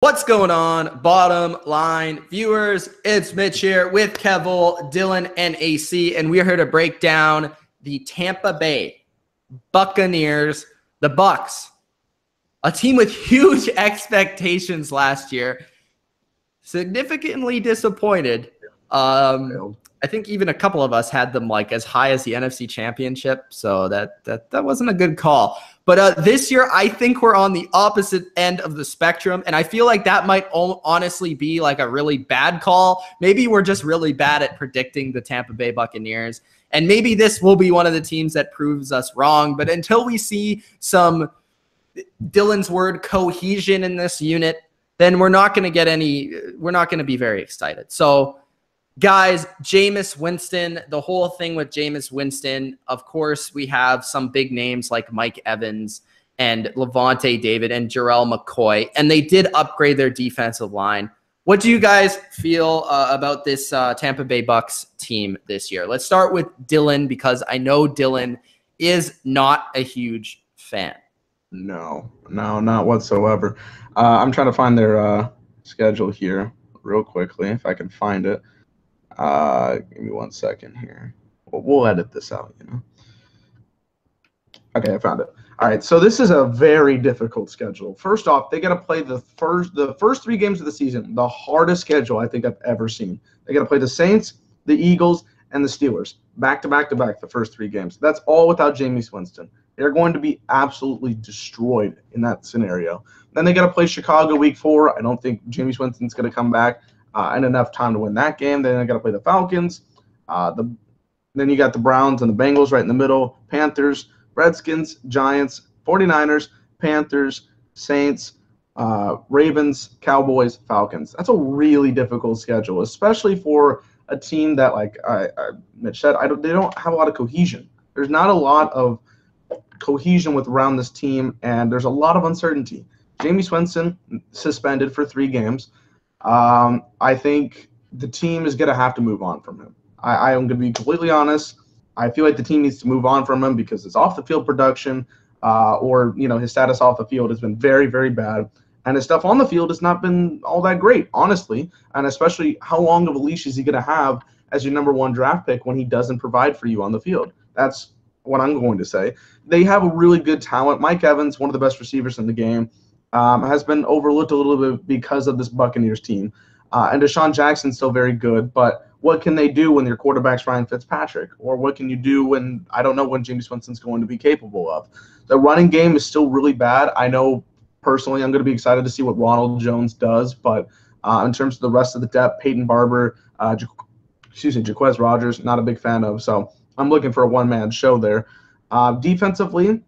What's going on, bottom line viewers? It's Mitch here with Kevole, Dylan, and AC, and we're here to break down the Tampa Bay Buccaneers, the Bucs, a team with huge expectations last year, significantly disappointed. I think even a couple of us had them like as high as the NFC Championship, so that wasn't a good call. But this year, I think we're on the opposite end of the spectrum, and I feel like that might honestly be like a really bad call. Maybe we're just really bad at predicting the Tampa Bay Buccaneers, and maybe this will be one of the teams that proves us wrong. But until we see some, Dylan's word, cohesion in this unit, then we're not going to be very excited. So, guys, Jameis Winston, the whole thing with Jameis Winston, of course, we have some big names like Mike Evans and Levante David and Jarrell McCoy, and they did upgrade their defensive line. What do you guys feel about this Tampa Bay Bucs team this year? Let's start with Dylan, because I know Dylan is not a huge fan. No, not whatsoever. I'm trying to find their schedule here real quickly, if I can find it. Give me 1 second here. We'll edit this out, Okay, I found it. All right, so this is a very difficult schedule. First off, they got to play the first 3 games of the season, the hardest schedule I think I've ever seen. They got to play the Saints, the Eagles, and the Steelers back to back the first 3 games. That's all without Jameis Winston. They're going to be absolutely destroyed in that scenario. Then they got to play Chicago week 4. I don't think Jameis Winston's going to come back and enough time to win that game. Then they got to play the Falcons. Then you got the Browns and the Bengals right in the middle. Panthers, Redskins, Giants, 49ers, Panthers, Saints, Ravens, Cowboys, Falcons. That's a really difficult schedule, especially for a team that, like Mitch said, they don't have a lot of cohesion. There's not a lot of cohesion around this team, and there's a lot of uncertainty. Jameis Winston suspended for 3 games. I think the team is going to have to move on from him. I am going to be completely honest. I feel like the team needs to move on from him because his off-the-field production or his status off the field has been very, very bad. And his stuff on the field has not been all that great, honestly. And especially, how long of a leash is he going to have as your number 1 draft pick when he doesn't provide for you on the field? That's what I'm going to say. They have a really good talent. Mike Evans, one of the best receivers in the game, has been overlooked a little bit because of this Buccaneers team. And Deshaun Jackson's still very good, but what can they do when your quarterback's Ryan Fitzpatrick? Or what can you do when, I don't know when Jameis Winston's going to be capable of? The running game is still really bad. I know personally I'm going to be excited to see what Ronald Jones does, but in terms of the rest of the depth, Peyton Barber, Jaquez Rogers, not a big fan of. So I'm looking for a one-man show there. Defensively,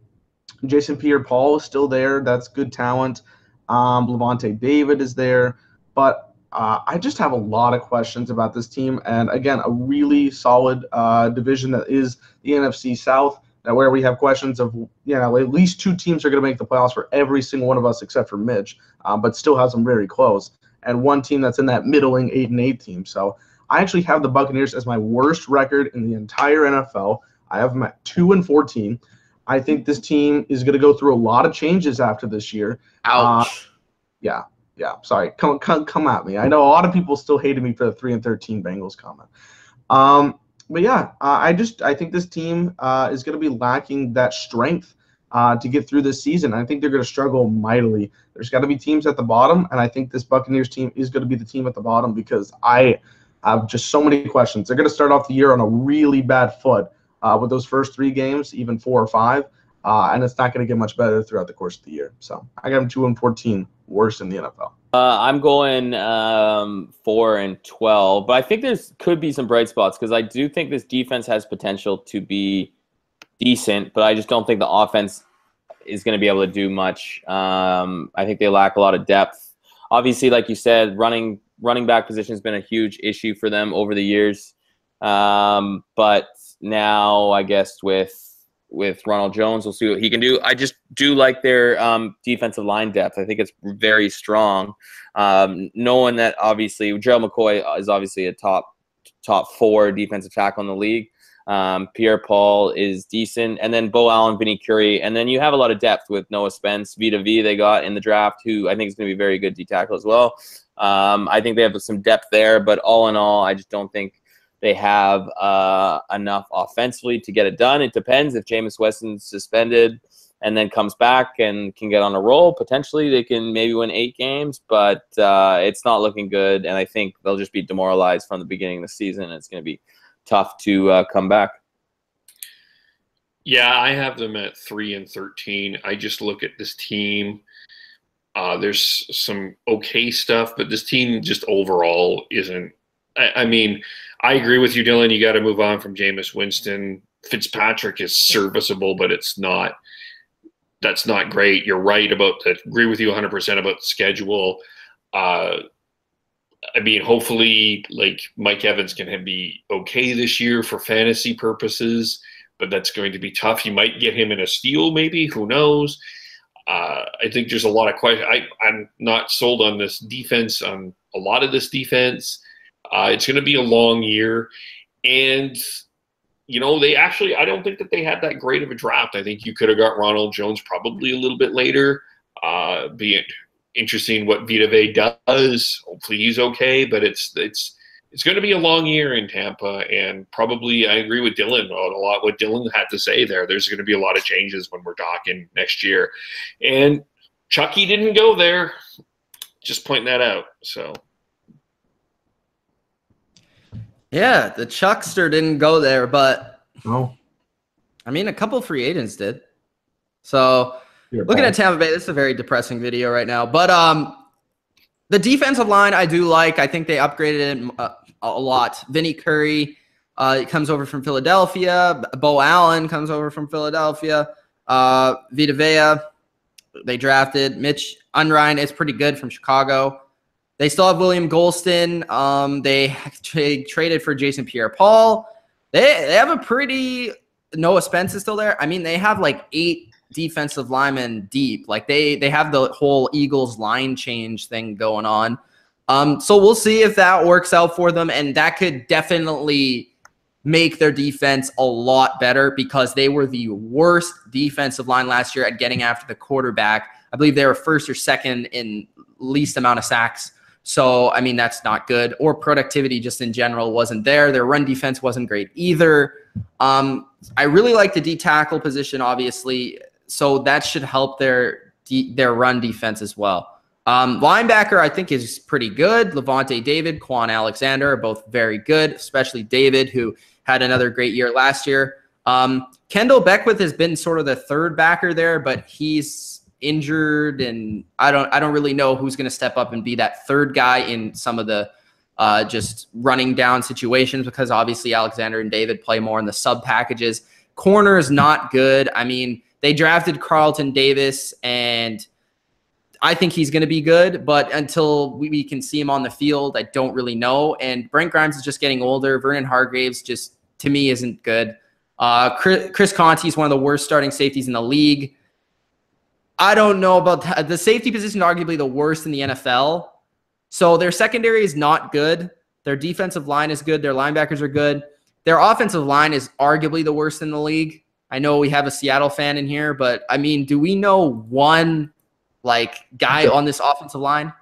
Jason Pierre-Paul is still there. That's good talent. Levante David is there. But I just have a lot of questions about this team. And, again, a really solid division that is the NFC South, where we have questions of, at least 2 teams are going to make the playoffs for every single one of us except for Mitch, but still has them very close. And 1 team that's in that middling 8-8 team. So I actually have the Buccaneers as my worst record in the entire NFL. I have them at 2-14. I think this team is going to go through a lot of changes after this year. Ouch. Yeah. Sorry. Come at me. I know a lot of people still hated me for the 3-13 Bengals comment. But yeah, I think this team is going to be lacking that strength to get through this season. I think they're going to struggle mightily. There's got to be teams at the bottom, and I think this Buccaneers team is going to be the team at the bottom because I have just so many questions. They're going to start off the year on a really bad foot with those first 3 games, even 4 or 5, and it's not going to get much better throughout the course of the year. So I got them 2-14, worst in the NFL. I'm going 4-12, but I think could be some bright spots because I do think this defense has potential to be decent, but I just don't think the offense is going to be able to do much. I think they lack a lot of depth. Obviously, like you said, running back position has been a huge issue for them over the years. But now, I guess with Ronald Jones, we'll see what he can do. I just do like their defensive line depth. I think it's very strong. Knowing that obviously Jarrell McCoy is obviously a top 4 defensive tackle in the league. Pierre-Paul is decent. And then Bo Allen, Vinny Curry. And then you have a lot of depth with Noah Spence, Vita V they got in the draft, who I think is going to be very good D-tackle as well. I think they have some depth there. But all in all, I just don't think they have enough offensively to get it done. It depends if Jameis Winston's suspended and then comes back and can get on a roll. Potentially they can maybe win 8 games, but it's not looking good. And I think they'll just be demoralized from the beginning of the season. It's going to be tough to come back. Yeah, I have them at 3-13. I just look at this team. There's some okay stuff, but this team just overall isn't. I mean, I agree with you, Dylan. You got to move on from Jameis Winston. Fitzpatrick is serviceable, but it's not. That's not great. You're right about that. Agree with you 100% about the schedule. I mean, hopefully, like Mike Evans can be okay this year for fantasy purposes, but that's going to be tough. You might get him in a steal, maybe. Who knows? I think there's a lot of questions. I'm not sold on this defense, on a lot of this defense. It's going to be a long year. And, you know, I don't think that they had that great of a draft. I think you could have got Ronald Jones probably a little bit later. Be it interesting what Vita Vea does. Hopefully he's okay, but it's going to be a long year in Tampa. And probably I agree with Dylan on a lot what Dylan had to say there. There's going to be a lot of changes when we're talking next year. And Chucky didn't go there. Just pointing that out. So. Yeah, the Chuckster didn't go there, but No. I mean, a couple free agents did. So looking at Tampa Bay, this is a very depressing video right now. But the defensive line I do like. I think they upgraded it a lot. Vinny Curry comes over from Philadelphia. Bo Allen comes over from Philadelphia. Vita Vea, they drafted. Mitch Unrein is pretty good from Chicago. They still have William Golston. They traded for Jason Pierre-Paul. They have a pretty – Noah Spence is still there. I mean, they have like 8 defensive linemen deep. Like they have the whole Eagles line change thing going on. So we'll see if that works out for them, and that could definitely make their defense a lot better because they were the worst defensive line last year at getting after the quarterback. I believe they were first or second in least amount of sacks. So, I mean, that's not good. Or productivity just in general wasn't there. Their run defense wasn't great either. I really like the D-tackle position, obviously. So that should help their run defense as well. Linebacker, I think, is pretty good. Levante David, Quan Alexander are both very good, especially David, who had another great year last year. Kendall Beckwith has been sort of the third backer there, but he's injured, and I don't really know who's going to step up and be that third guy in some of the just running down situations because obviously Alexander and David play more in the sub packages. Corner is not good. I mean, they drafted Carlton Davis, and I think he's going to be good, but until we can see him on the field, I don't really know. And Brent Grimes is just getting older. Vernon Hargraves just, to me, isn't good. Chris Conte is one of the worst starting safeties in the league. I don't know about that. The safety position is arguably the worst in the NFL. So their secondary is not good. Their defensive line is good. Their linebackers are good. Their offensive line is arguably the worst in the league. I know we have a Seattle fan in here, but I mean, do we know one guy on this offensive line?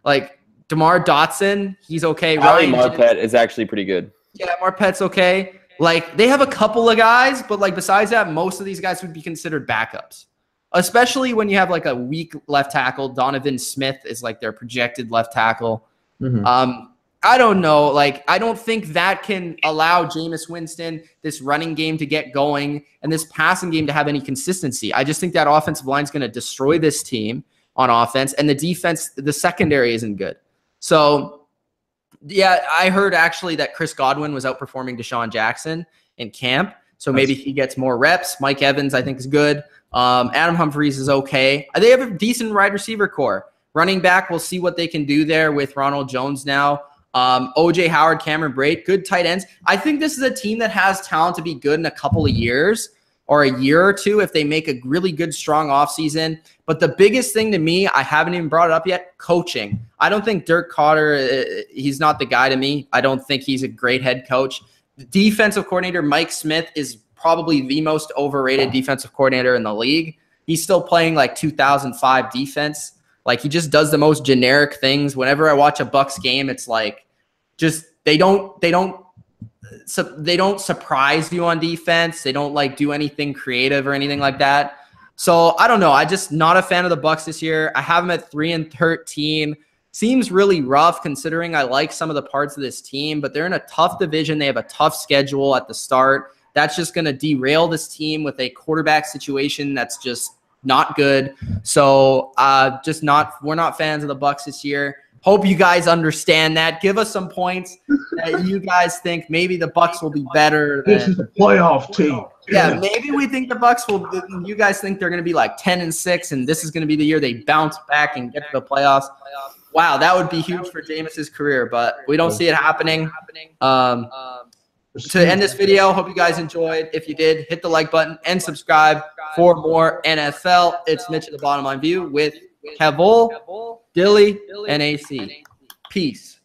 Like DeMar Dotson, he's okay. Ali Marpet is actually pretty good. Yeah, Marpet's okay. Like they have a couple of guys, but besides that, most of these guys would be considered backups. Especially when you have a weak left tackle. Donovan Smith is their projected left tackle. Mm-hmm. I don't know. I don't think that can allow Jameis Winston, this running game, to get going and this passing game to have any consistency. I just think that offensive line is going to destroy this team on offense, and the defense, the secondary isn't good. So, yeah, I heard actually that Chris Godwin was outperforming Deshaun Jackson in camp. So maybe he gets more reps. Mike Evans, I think, is good. Adam Humphries is okay. They have a decent wide receiver core. Running back, we'll see what they can do there with Ronald Jones now. OJ Howard, Cameron Brate, good tight ends. I think this is a team that has talent to be good in a couple of years or a year or two if they make a really good, strong offseason. But the biggest thing to me, I haven't even brought it up yet, coaching. I don't think Dirk Cotter, he's not the guy to me. I don't think he's a great head coach. defensive coordinator Mike Smith is probably the most overrated defensive coordinator in the league. He's still playing like 2005 defense. Like, he just does the most generic things. Whenever I watch a Bucs game, it's like just they don't surprise you on defense. They don't like do anything creative or anything like that. So I don't know. I just not a fan of the Bucs this year. I have them at 3-13. Seems really rough considering I like some of the parts of this team, but they're in a tough division. They have a tough schedule at the start. That's just going to derail this team with a quarterback situation that's just not good. So we're not fans of the Bucs this year. Hope you guys understand that. Give us some points that you guys think maybe the Bucs will be better. This is a playoff team. Yeah, maybe we think the Bucs will. You guys think they're going to be like 10-6, and this is going to be the year they bounce back and get to the playoffs. Wow, that would be huge for Jameis's career, but we don't see it happening. To end this video, hope you guys enjoyed. If you did, hit the like button and subscribe for more NFL. It's Mitch at the Bottom Line View with Kevole, Dilly, and AC. Peace.